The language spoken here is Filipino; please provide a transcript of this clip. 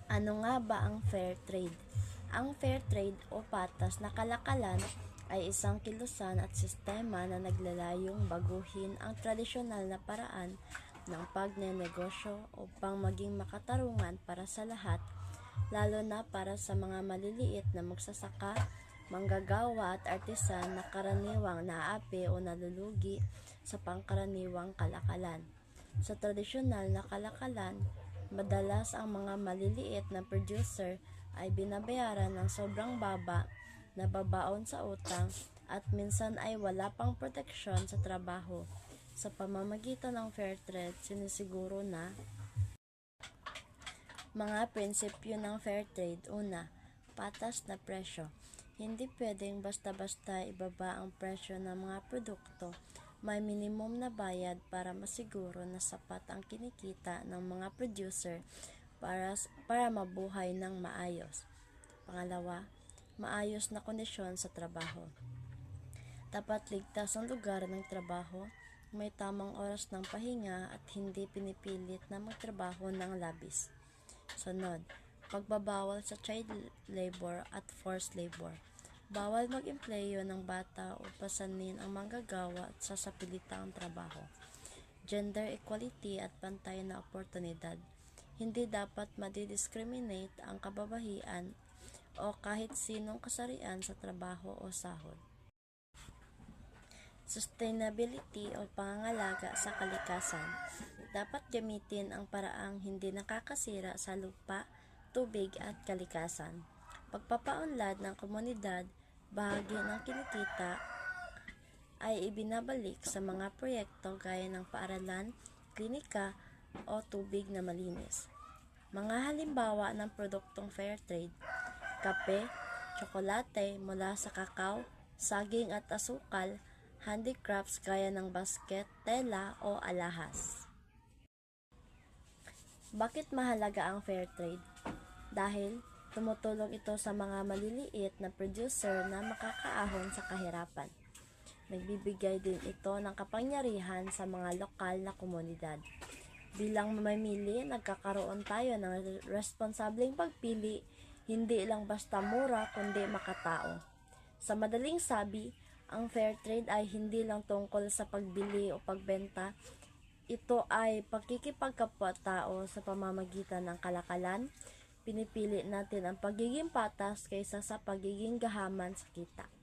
Ano nga ba ang fair trade? Ang fair trade o patas na kalakalan ay isang kilusan at sistema na naglalayong baguhin ang tradisyonal na paraan ng pagnenegosyo upang maging makatarungan para sa lahat, lalo na para sa mga maliliit na magsasaka, manggagawa at artisan na karaniwang naaapi o nalulugi sa pangkaraniwang kalakalan. Sa tradisyonal na kalakalan, madalas ang mga maliliit na producer ay binabayaran ng sobrang baba na babaon sa utang at minsan ay wala pang proteksyon sa trabaho. Sa pamamagitan ng fair trade, sinisiguro na mga prinsipyo ng fair trade. Una, patas na presyo. Hindi pwedeng basta-basta ibaba ang presyo ng mga produkto. May minimum na bayad para masiguro na sapat ang kinikita ng mga producer para mabuhay ng maayos. Pangalawa, maayos na kondisyon sa trabaho. Dapat ligtas ang lugar ng trabaho, may tamang oras ng pahinga at hindi pinipilit na magtrabaho ng labis. Sunod, pagbabawal sa child labor at forced labor. Bawal mag-empleyo ng bata o pasanin ang manggagawa at sasapilitang trabaho. Gender equality at pantay na oportunidad. Hindi dapat madidiscriminate ang kababahian o kahit sinong kasarian sa trabaho o sahod. Sustainability o pangangalaga sa kalikasan. Dapat gamitin ang paraang hindi nakakasira sa lupa, tubig at kalikasan. Pagpapaunlad ng komunidad, bahagi ng kinikita ay ibinabalik sa mga proyekto gaya ng paaralan, klinika o tubig na malinis. Mga halimbawa ng produktong fair trade: kape, tsokolate mula sa kakao, saging at asukal, handicrafts gaya ng basket, tela o alahas. Bakit mahalaga ang fair trade? Dahil tumutulong ito sa mga maliliit na producer na makakaahon sa kahirapan. Nagbibigay din ito ng kapangyarihan sa mga lokal na komunidad. Bilang mamimili, nagkakaroon tayo ng responsableng pagpili, hindi lang basta mura kundi makatao. Sa madaling sabi, ang fair trade ay hindi lang tungkol sa pagbili o pagbenta. Ito ay pakikipagkapwa-tao sa pamamagitan ng kalakalan. Pinipili natin ang pagiging patas kaysa sa pagiging gahaman sa kita.